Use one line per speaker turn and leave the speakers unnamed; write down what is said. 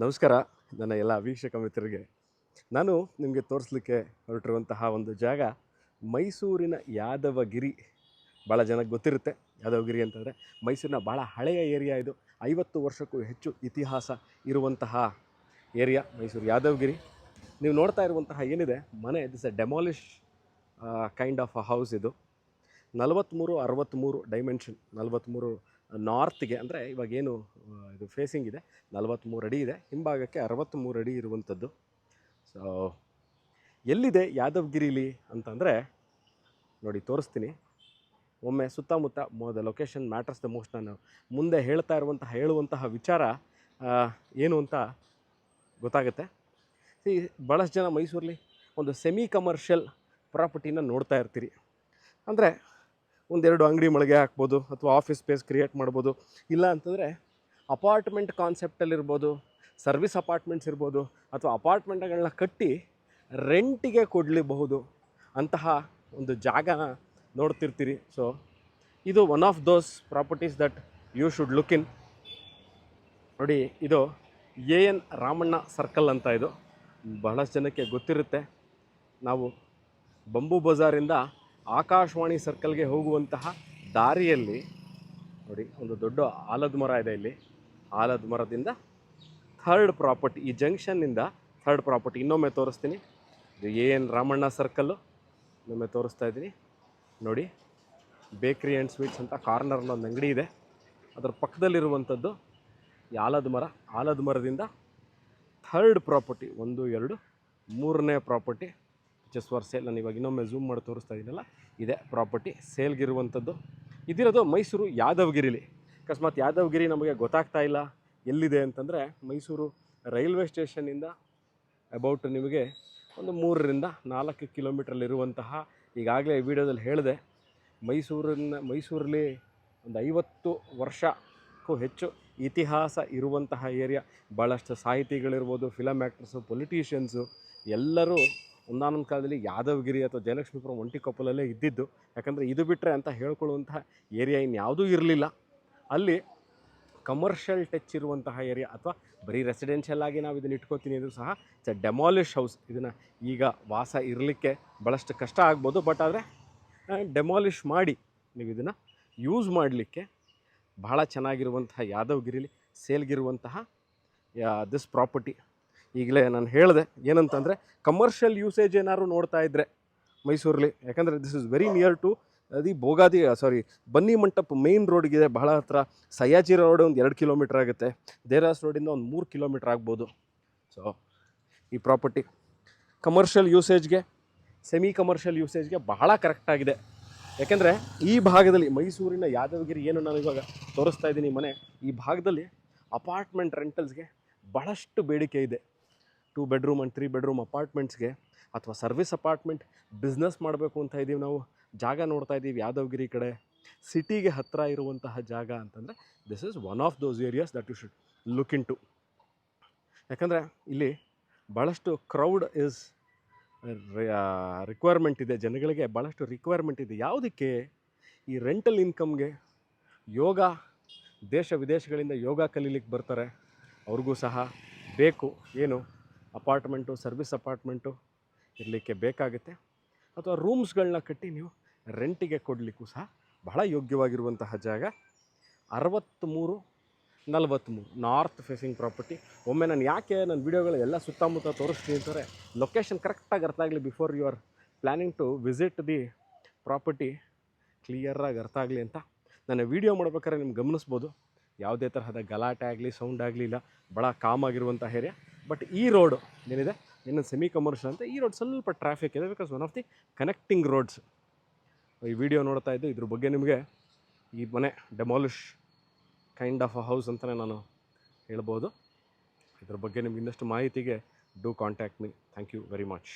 ನಮಸ್ಕಾರ ನನ್ನ ಎಲ್ಲ ವೀಕ್ಷಕ ಮಿತ್ರರಿಗೆ. ನಾನು ನಿಮಗೆ ತೋರಿಸ್ಲಿಕ್ಕೆ ಹೊರಟಿರುವಂತಹ ಒಂದು ಜಾಗ ಮೈಸೂರಿನ ಯಾದವಗಿರಿ. ಭಾಳ ಜನಕ್ಕೆ ಗೊತ್ತಿರುತ್ತೆ ಯಾದವಗಿರಿ ಅಂತಂದರೆ ಮೈಸೂರಿನ ಭಾಳ ಹಳೆಯ ಏರಿಯಾ ಇದು. 50 ವರ್ಷಕ್ಕೂ ಹೆಚ್ಚು ಇತಿಹಾಸ ಇರುವಂತಹ ಏರಿಯಾ ಮೈಸೂರು ಯಾದವಗಿರಿ. ನೀವು ನೋಡ್ತಾ ಇರುವಂತಹ ಏನಿದೆ ಮನೆ, this A demolish kind of a house. ಇದು 43-63 ಡೈಮೆನ್ಷನ್. 43 ನಾರ್ತ್ಗೆ ಅಂದರೆ ಇವಾಗೇನು ಇದು ಫೇಸಿಂಗ್ ಇದೆ 43 ಅಡಿ ಇದೆ, ಹಿಂಭಾಗಕ್ಕೆ 63 ಅಡಿ ಇರುವಂಥದ್ದು. ಸೊ ಎಲ್ಲಿದೆ ಯಾದವಗಿರಿಲಿ ಅಂತಂದರೆ ನೋಡಿ ತೋರಿಸ್ತೀನಿ. ಒಮ್ಮೆ ಸುತ್ತಮುತ್ತ the location matters the most. ನಾನು ಮುಂದೆ ಹೇಳುವಂತಹ ವಿಚಾರ ಏನು ಅಂತ ಗೊತ್ತಾಗುತ್ತೆ. ಭಾಳಷ್ಟು ಜನ ಮೈಸೂರಲ್ಲಿ ಒಂದು ಸೆಮಿ ಕಮರ್ಷಿಯಲ್ ಪ್ರಾಪರ್ಟಿನ ನೋಡ್ತಾ ಇರ್ತೀರಿ. ಅಂದರೆ ಒಂದೆರಡು ಅಂಗಡಿ ಮಳಿಗೆ ಹಾಕ್ಬೋದು, ಅಥವಾ ಆಫೀಸ್ ಸ್ಪೇಸ್ ಕ್ರಿಯೇಟ್ ಮಾಡ್ಬೋದು, ಇಲ್ಲ ಅಂತಂದರೆ ಅಪಾರ್ಟ್ಮೆಂಟ್ ಕಾನ್ಸೆಪ್ಟಲ್ಲಿರ್ಬೋದು, ಸರ್ವಿಸ್ ಅಪಾರ್ಟ್ಮೆಂಟ್ಸ್ ಇರ್ಬೋದು, ಅಥವಾ ಅಪಾರ್ಟ್ಮೆಂಟ್ಗಳನ್ನ ಕಟ್ಟಿ ರೆಂಟಿಗೆ ಕೊಡಲಿಬಹುದು ಅಂತಹ ಒಂದು ಜಾಗನ ನೋಡ್ತಿರ್ತೀರಿ. ಸೊ ಇದು one of those properties that you should look in. ನೋಡಿ, ಇದು AN ರಾಮಣ್ಣ ಸರ್ಕಲ್ ಅಂತ. ಇದು ಬಹಳಷ್ಟು ಜನಕ್ಕೆ ಗೊತ್ತಿರುತ್ತೆ. ನಾವು ಬಂಬೂ ಬಜಾರಿಂದ ಆಕಾಶವಾಣಿ ಸರ್ಕಲ್ಗೆ ಹೋಗುವಂತಹ ದಾರಿಯಲ್ಲಿ ನೋಡಿ ಒಂದು ದೊಡ್ಡ ಆಲದ ಮರ ಇದೆ. ಇಲ್ಲಿ ಆಲದ ಮರದಿಂದ ಥರ್ಡ್ ಪ್ರಾಪರ್ಟಿ, ಈ ಜಂಕ್ಷನ್ನಿಂದ ಥರ್ಡ್ ಪ್ರಾಪರ್ಟಿ. ಇನ್ನೊಮ್ಮೆ ತೋರಿಸ್ತೀನಿ. ಇದು AN ರಾಮಣ್ಣ ಸರ್ಕಲ್ಲು. ಇನ್ನೊಮ್ಮೆ ತೋರಿಸ್ತಾ ಇದ್ದೀನಿ ನೋಡಿ. ಬೇಕ್ರಿ ಆ್ಯಂಡ್ ಸ್ವೀಟ್ಸ್ ಅಂತ ಕಾರ್ನರ್ನ ಒಂದು ಅಂಗಡಿ ಇದೆ. ಅದರ ಪಕ್ಕದಲ್ಲಿರುವಂಥದ್ದು ಈ ಆಲದ ಮರ. ಆಲದ ಮರದಿಂದ ಥರ್ಡ್ ಪ್ರಾಪರ್ಟಿ, 1, 2, 3ನೇ ಪ್ರಾಪರ್ಟಿ ಜಸ್ಟ್ ಫಾರ್ ಸೇಲ್. ನಾನು ಇವಾಗ ಇನ್ನೊಮ್ಮೆ ಝೂಮ್ ಮಾಡಿ ತೋರಿಸ್ತಾ ಇದ್ದೀನಲ್ಲ, ಇದೇ ಪ್ರಾಪರ್ಟಿ ಸೇಲ್ಗಿರುವಂಥದ್ದು. ಇದಿರೋದು ಮೈಸೂರು ಯಾದವಗಿರಿಲಿ. ಅಕಸ್ಮಾತ್ ಯಾದವಗಿರಿ ನಮಗೆ ಗೊತ್ತಾಗ್ತಾ ಇಲ್ಲ ಎಲ್ಲಿದೆ ಅಂತಂದರೆ, ಮೈಸೂರು ರೈಲ್ವೆ ಸ್ಟೇಷನ್ನಿಂದ ಅಬೌಟ್ ನಿಮಗೆ ಒಂದು 3-4 ಕಿಲೋಮೀಟ್ರಲ್ಲಿರುವಂತಹ, ಈಗಾಗಲೇ ವಿಡಿಯೋದಲ್ಲಿ ಹೇಳಿದೆ, ಮೈಸೂರಲ್ಲಿ ಒಂದು 50 ವರ್ಷಕ್ಕೂ ಹೆಚ್ಚು ಇತಿಹಾಸ ಇರುವಂತಹ ಏರಿಯಾ. ಭಾಳಷ್ಟು ಸಾಹಿತಿಗಳಿರ್ಬೋದು, ಫಿಲಮ್ ಆ್ಯಕ್ಟರ್ಸು, ಪೊಲಿಟಿಷಿಯನ್ಸು ಎಲ್ಲರೂ ಒಂದಾನೊಂದು ಕಾಲದಲ್ಲಿ ಯಾದವಗಿರಿ ಅಥವಾ ಜಯಲಕ್ಷ್ಮೀಪುರ ಒಂಟಿಕೊಪ್ಪಲಲ್ಲೇ ಇದ್ದಿದ್ದು. ಯಾಕಂದರೆ ಇದು ಬಿಟ್ಟರೆ ಅಂತ ಹೇಳ್ಕೊಳ್ಳುವಂತಹ ಏರಿಯಾ ಇನ್ಯಾವುದೂ ಇರಲಿಲ್ಲ. ಅಲ್ಲಿ ಕಮರ್ಷಿಯಲ್ ಟಚ್ ಇರುವಂತಹ ಏರಿಯಾ, ಅಥವಾ ಬರೀ ರೆಸಿಡೆನ್ಷಿಯಲ್ ಆಗಿ ನಾವು ಇದನ್ನು ಇಟ್ಕೋತೀನಿ ಅಂದರೂ ಸಹ ಇಟ್ಸ್ ಎ ಡೆಮಾಲಿಷ್ ಹೌಸ್. ಇದನ್ನು ಈಗ ವಾಸ ಇರಲಿಕ್ಕೆ ಭಾಳಷ್ಟು ಕಷ್ಟ ಆಗ್ಬೋದು. ಬಟ್ ಆದರೆ ಡೆಮಾಲಿಷ್ ಮಾಡಿ ನೀವು ಇದನ್ನು ಯೂಸ್ ಮಾಡಲಿಕ್ಕೆ ಬಹಳ ಚೆನ್ನಾಗಿರುವಂತಹ ಯಾದವಗಿರಿಲಿ ಸೇಲ್ಗಿರುವಂತಹ ದಿಸ್ ಪ್ರಾಪರ್ಟಿ. ಈಗಲೇ ನಾನು ಹೇಳಿದೆ ಏನಂತಂದರೆ, ಕಮರ್ಷಿಯಲ್ ಯೂಸೇಜ್ ಏನಾದ್ರು ನೋಡ್ತಾ ಇದ್ದರೆ ಮೈಸೂರಲ್ಲಿ, ಯಾಕಂದರೆ this is very near to Banni Mantapa main ರೋಡ್ಗಿದೆ, ಬಹಳ ಹತ್ರ. ಸಯ್ಯಾಜಿ ರೋಡ್ ಒಂದು 2 ಕಿಲೋಮೀಟ್ರ್ ಆಗುತ್ತೆ. ದೇರಾಸ್ ರೋಡಿಂದ ಒಂದು 3 ಕಿಲೋಮೀಟ್ರ್ ಆಗ್ಬೋದು. ಸೊ ಈ ಪ್ರಾಪರ್ಟಿ ಕಮರ್ಷಿಯಲ್ ಯೂಸೇಜ್ಗೆ, ಸೆಮಿ ಕಮರ್ಷಿಯಲ್ ಯೂಸೇಜ್ಗೆ ಬಹಳ ಕರೆಕ್ಟಾಗಿದೆ. ಯಾಕೆಂದರೆ ಈ ಭಾಗದಲ್ಲಿ ಮೈಸೂರಿನ ಯಾದವಗಿರಿ ಏನು ನಾನು ಇವಾಗ ತೋರಿಸ್ತಾ ಇದ್ದೀನಿ ಮನೆ, ಈ ಭಾಗದಲ್ಲಿ ಅಪಾರ್ಟ್ಮೆಂಟ್ ರೆಂಟಲ್ಸ್ಗೆ ಬಹಳಷ್ಟು ಬೇಡಿಕೆ ಇದೆ. 2 ಬೆಡ್ರೂಮ್ ಆ್ಯಂಡ್ 3 ಬೆಡ್ರೂಮ್ ಅಪಾರ್ಟ್ಮೆಂಟ್ಸ್ಗೆ, ಅಥವಾ ಸರ್ವಿಸ್ ಅಪಾರ್ಟ್ಮೆಂಟ್ ಬಿಸ್ನೆಸ್ ಮಾಡಬೇಕು ಅಂತ ಇದ್ದೀವಿ ನಾವು, ಜಾಗ ನೋಡ್ತಾ ಇದ್ದೀವಿ ಯಾದವಗಿರಿ ಕಡೆ, ಸಿಟಿಗೆ ಹತ್ತಿರ ಇರುವಂತಹ ಜಾಗ ಅಂತಂದರೆ this is one of those areas that you should look into. ಯಾಕಂದರೆ ಇಲ್ಲಿ ಭಾಳಷ್ಟು ಕ್ರೌಡ್ ಈಸ್ ರಿಕ್ವೈರ್ಮೆಂಟ್ ಇದೆ, ಜನಗಳಿಗೆ ಭಾಳಷ್ಟು ರಿಕ್ವೈರ್ಮೆಂಟ್ ಇದೆ. ಯಾವುದಕ್ಕೆ? ಈ ರೆಂಟಲ್ ಇನ್ಕಮ್ಗೆ. ಯೋಗ, ದೇಶ ವಿದೇಶಗಳಿಂದ ಯೋಗ ಕಲೀಲಿಕ್ಕೆ ಬರ್ತಾರೆ, ಅವ್ರಿಗೂ ಸಹ ಬೇಕು ಏನು, ಅಪಾರ್ಟ್ಮೆಂಟು, ಸರ್ವಿಸ್ ಅಪಾರ್ಟ್ಮೆಂಟು ಇರಲಿಕ್ಕೆ ಬೇಕಾಗುತ್ತೆ. ಅಥವಾ ರೂಮ್ಸ್ಗಳನ್ನ ಕಟ್ಟಿ ನೀವು ರೆಂಟಿಗೆ ಕೊಡಲಿಕ್ಕೂ ಸಹ ಬಹಳ ಯೋಗ್ಯವಾಗಿರುವಂತಹ ಜಾಗ. 63-43 ನಾರ್ತ್ ಫೇಸಿಂಗ್ ಪ್ರಾಪರ್ಟಿ. ಒಮ್ಮೆ ನಾನು ಯಾಕೆ ನನ್ನ ವೀಡಿಯೋಗಳು ಎಲ್ಲ ಸುತ್ತಮುತ್ತ ತೋರಿಸ್ತೀನಿ ಅಂತಾರೆ, ಲೊಕೇಶನ್ ಕರೆಕ್ಟಾಗಿ ಅರ್ಥ ಆಗಲಿ, before you are planning to visit the property ಕ್ಲಿಯರಾಗಿ ಅರ್ಥ ಆಗಲಿ ಅಂತ. ನಾನು ವೀಡಿಯೋ ಮಾಡ್ಬೇಕಾದ್ರೆ ನಿಮ್ಗೆ ಗಮನಿಸ್ಬೋದು, ಯಾವುದೇ ತರಹದ ಗಲಾಟೆ ಆಗಲಿ, ಸೌಂಡ್ ಆಗಲಿಲ್ಲ, ಭಾಳ ಕಾಮ್ ಆಗಿರುವಂಥ ಏರಿಯಾ. ಬಟ್ ಈ ರೋಡು ಏನಿದೆ, ಇನ್ನೊಂದು ಸೆಮಿ ಕಮರ್ಷಿಯಲ್ ಅಂತ, ಈ ರೋಡ್ ಸ್ವಲ್ಪ ಟ್ರಾಫಿಕ್ ಇದೆ, because one of the connecting roads. ಈ ವಿಡಿಯೋ ನೋಡ್ತಾ ಇದ್ದು ಇದ್ರ ಬಗ್ಗೆ ನಿಮಗೆ, ಈ ಮನೆ demolish kind of a house ಅಂತಲೇ ನಾನು ಹೇಳ್ಬೋದು. ಇದ್ರ ಬಗ್ಗೆ ನಿಮ್ಗೆ ಇನ್ನಷ್ಟು ಮಾಹಿತಿಗೆ do contact me. Thank you very much.